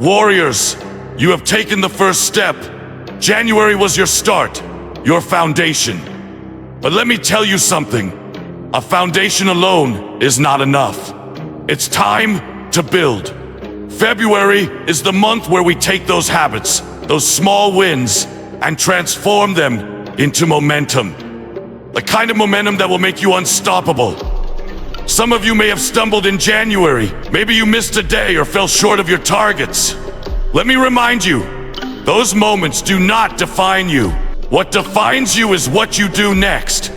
Warriors, you have taken the first step. January was your start, your foundation. But let me tell you something. A foundation alone is not enough. It's time to build. February is the month where we take those habits, those small wins, and transform them into momentum. The kind of momentum that will make you unstoppable. Some of you may have stumbled in January. Maybe you missed a day or fell short of your targets. Let me remind you, those moments do not define you. What defines you is what you do next.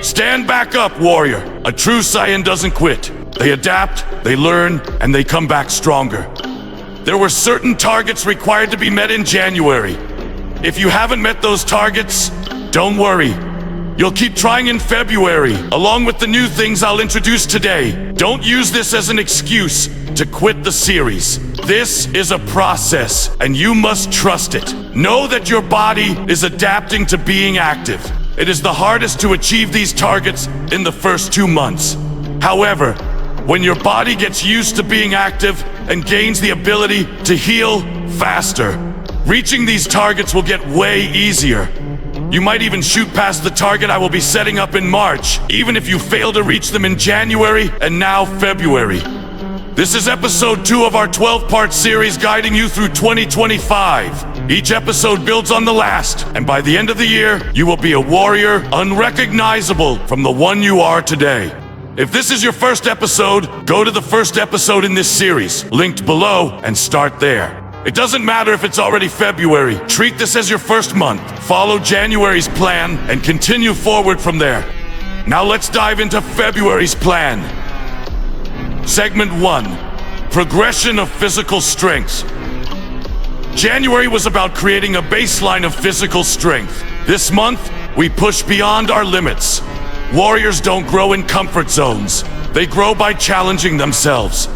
Stand back up, warrior. A true Saiyan doesn't quit. They adapt, they learn, and they come back stronger. There were certain targets required to be met in January. If you haven't met those targets, don't worry. You'll keep trying in February, along with the new things I'll introduce today. Don't use this as an excuse to quit the series. This is a process, and you must trust it. Know that your body is adapting to being active. It is the hardest to achieve these targets in the first 2 months. However, when your body gets used to being active and gains the ability to heal faster, reaching these targets will get way easier. You might even shoot past the target I will be setting up in March, even if you fail to reach them in January and now February. This is episode 2 of our 12-part series guiding you through 2025. Each episode builds on the last, and by the end of the year, you will be a warrior unrecognizable from the one you are today. If this is your first episode, go to the first episode in this series, linked below, and start there. It doesn't matter if it's already February. Treat this as your first month. Follow January's plan and continue forward from there. Now let's dive into February's plan. Segment 1. Progression of physical strength. January was about creating a baseline of physical strength. This month, we push beyond our limits. Warriors don't grow in comfort zones. They grow by challenging themselves.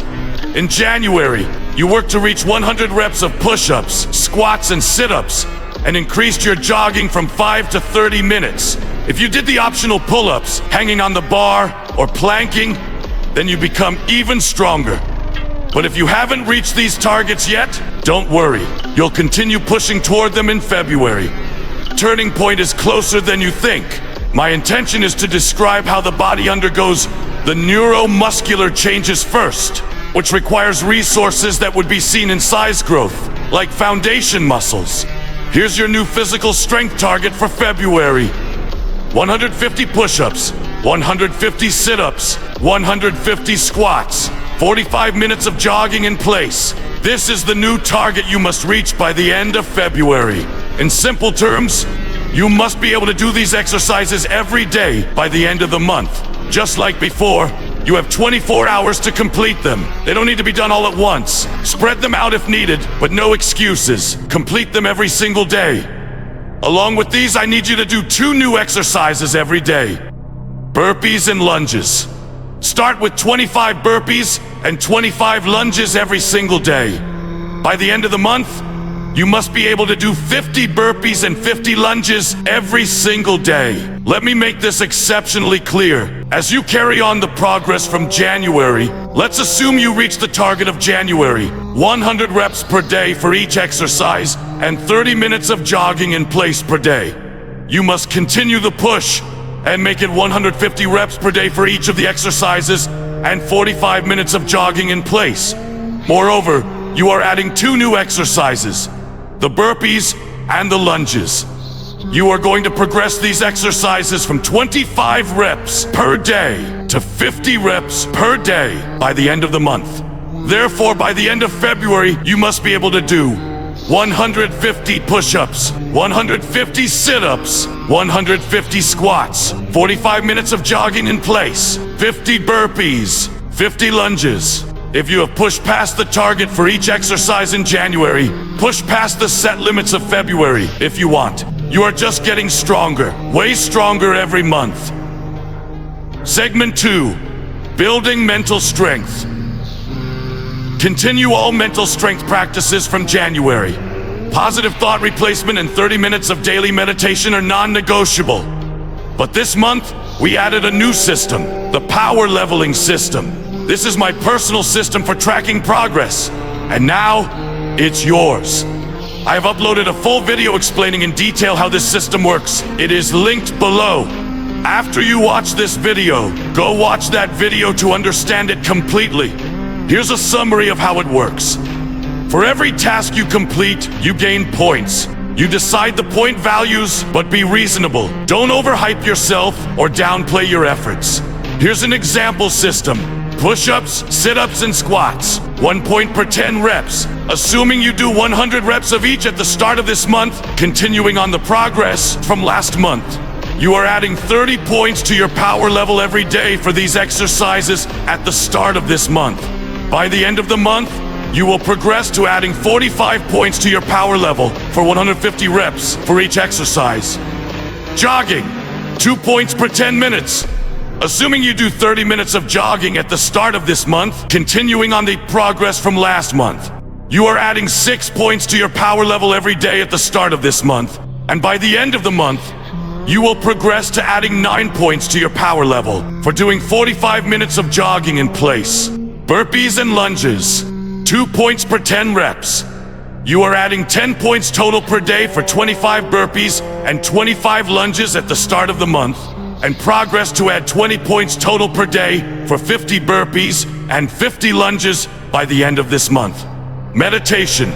In January, you worked to reach 100 reps of push-ups, squats, and sit-ups, and increased your jogging from 5 to 30 minutes. If you did the optional pull-ups, hanging on the bar, or planking, then you become even stronger. But if you haven't reached these targets yet, don't worry. You'll continue pushing toward them in February. Turning point is closer than you think. My intention is to describe how the body undergoes the neuromuscular changes first, which requires resources that would be seen in size growth, like foundation muscles. Here's your new physical strength target for February. 150 push-ups, 150 sit-ups, 150 squats, 45 minutes of jogging in place. This is the new target you must reach by the end of February. In simple terms, you must be able to do these exercises every day by the end of the month. Just like before, you have 24 hours to complete them. They don't need to be done all at once. Spread them out if needed, but no excuses. Complete them every single day. Along with these, I need you to do 2 new exercises every day. Burpees and lunges. Start with 25 burpees and 25 lunges every single day. By the end of the month, you must be able to do 50 burpees and 50 lunges every single day. Let me make this exceptionally clear. As you carry on the progress from January, let's assume you reach the target of January. 100 reps per day for each exercise and 30 minutes of jogging in place per day. You must continue the push and make it 150 reps per day for each of the exercises and 45 minutes of jogging in place. Moreover, you are adding 2 new exercises, the burpees and the lunges. You are going to progress these exercises from 25 reps per day to 50 reps per day by the end of the month. Therefore, by the end of February, you must be able to do 150 push-ups, 150 sit-ups, 150 squats, 45 minutes of jogging in place, 50 burpees, 50 lunges. If you have pushed past the target for each exercise in January, push past the set limits of February if you want. You are just getting stronger, way stronger every month. Segment 2, building mental strength. Continue all mental strength practices from January. Positive thought replacement and 30 minutes of daily meditation are non-negotiable. But this month, we added a new system, the power leveling system. This is my personal system for tracking progress. And now, it's yours. I have uploaded a full video explaining in detail how this system works. It is linked below. After you watch this video, go watch that video to understand it completely. Here's a summary of how it works. For every task you complete, you gain points. You decide the point values, but be reasonable. Don't overhype yourself or downplay your efforts. Here's an example system. Push-ups, sit-ups, and squats. 1 point per 10 reps. Assuming you do 100 reps of each at the start of this month, continuing on the progress from last month. You are adding 30 points to your power level every day for these exercises at the start of this month. By the end of the month, you will progress to adding 45 points to your power level for 150 reps for each exercise. Jogging, 2 points per 10 minutes. Assuming you do 30 minutes of jogging at the start of this month, continuing on the progress from last month, you are adding 6 points to your power level every day at the start of this month. And by the end of the month, you will progress to adding 9 points to your power level for doing 45 minutes of jogging in place. Burpees and lunges, 2 points per 10 reps. You are adding 10 points total per day for 25 burpees and 25 lunges at the start of the month, and progress to add 20 points total per day for 50 burpees and 50 lunges by the end of this month. Meditation,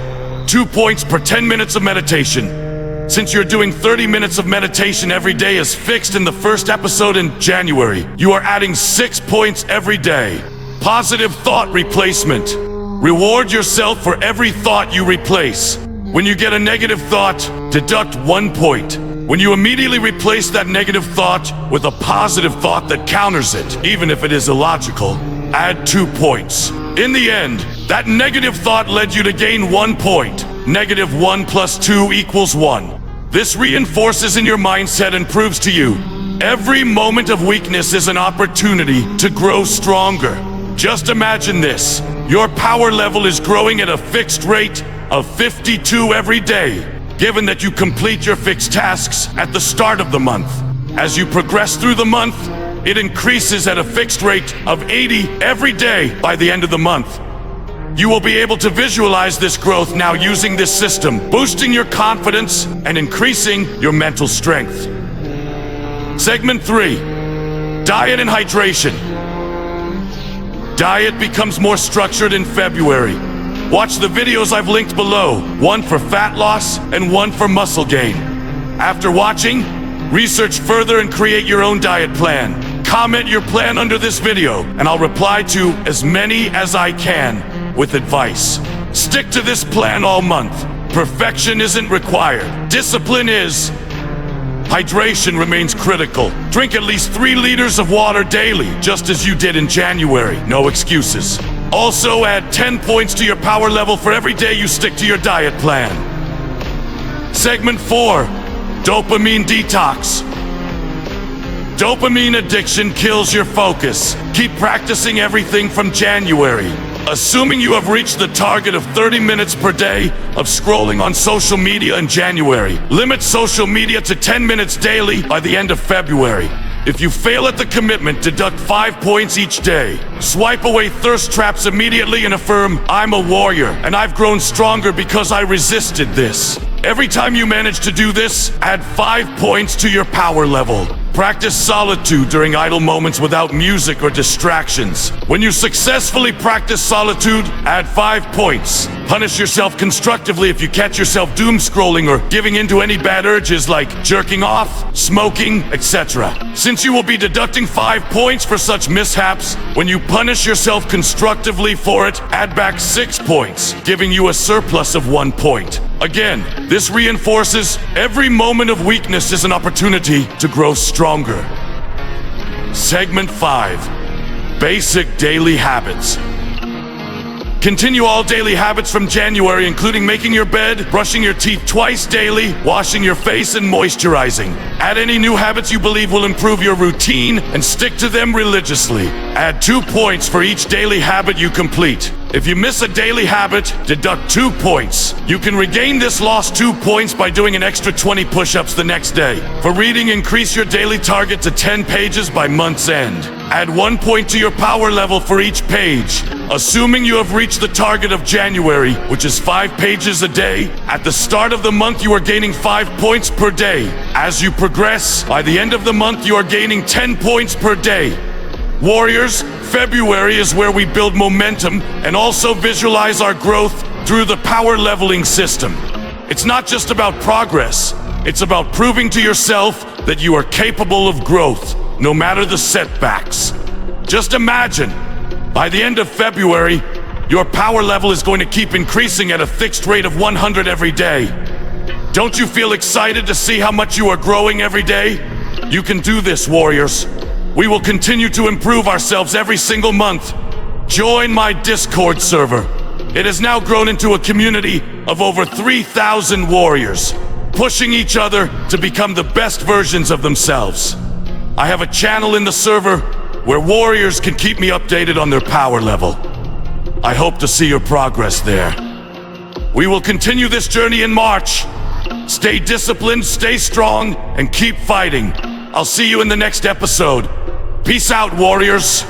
2 points per 10 minutes of meditation. Since you're doing 30 minutes of meditation every day as fixed in the first episode in January, you are adding 6 points every day. Positive thought replacement. Reward yourself for every thought you replace. When you get a negative thought, deduct 1 point. When you immediately replace that negative thought with a positive thought that counters it, even if it is illogical, add 2 points. In the end, that negative thought led you to gain 1 point. -1 plus 2 equals 1. This reinforces in your mindset and proves to you, every moment of weakness is an opportunity to grow stronger. Just imagine this. Your power level is growing at a fixed rate of 52 every day, given that you complete your fixed tasks at the start of the month. As you progress through the month, it increases at a fixed rate of 80 every day by the end of the month. You will be able to visualize this growth now using this system, boosting your confidence and increasing your mental strength. Segment 3, diet and hydration. Diet becomes more structured in February. Watch the videos I've linked below, one for fat loss and one for muscle gain. After watching, research further and create your own diet plan. Comment your plan under this video, and I'll reply to as many as I can with advice. Stick to this plan all month. Perfection isn't required. Discipline is. Hydration remains critical. Drink at least 3 liters of water daily, just as you did in January. No excuses. Also add 10 points to your power level for every day you stick to your diet plan. Segment 4, dopamine detox. Dopamine addiction kills your focus. Keep practicing everything from January. Assuming you have reached the target of 30 minutes per day of scrolling on social media in January, limit social media to 10 minutes daily by the end of February. If you fail at the commitment, deduct 5 points each day. Swipe away thirst traps immediately and affirm, I'm a warrior, and I've grown stronger because I resisted this. Every time you manage to do this, add 5 points to your power level. Practice solitude during idle moments without music or distractions. When you successfully practice solitude, add 5 points. Punish yourself constructively if you catch yourself doom scrolling or giving into any bad urges like jerking off, smoking, etc. Since you will be deducting 5 points for such mishaps, when you punish yourself constructively for it, add back 6 points, giving you a surplus of 1 point. Again, this reinforces every moment of weakness is an opportunity to grow stronger. Segment 5, basic daily habits. Continue all daily habits from January, including making your bed, brushing your teeth twice daily, washing your face, and moisturizing. Add any new habits you believe will improve your routine and stick to them religiously. Add 2 points for each daily habit you complete. If you miss a daily habit, deduct 2 points. You can regain this lost 2 points by doing an extra 20 push-ups the next day. For reading, increase your daily target to 10 pages by month's end. Add 1 point to your power level for each page. Assuming you have reached the target of January, which is 5 pages a day, at the start of the month you are gaining 5 points per day. As you progress, by the end of the month you are gaining 10 points per day. Warriors, February is where we build momentum and also visualize our growth through the power leveling system. It's not just about progress, it's about proving to yourself that you are capable of growth, no matter the setbacks. Just imagine, by the end of February, your power level is going to keep increasing at a fixed rate of 100 every day. Don't you feel excited to see how much you are growing every day? You can do this, warriors. We will continue to improve ourselves every single month. Join my Discord server. It has now grown into a community of over 3,000 warriors, pushing each other to become the best versions of themselves. I have a channel in the server where warriors can keep me updated on their power level. I hope to see your progress there. We will continue this journey in March. Stay disciplined, stay strong, and keep fighting. I'll see you in the next episode. Peace out, warriors.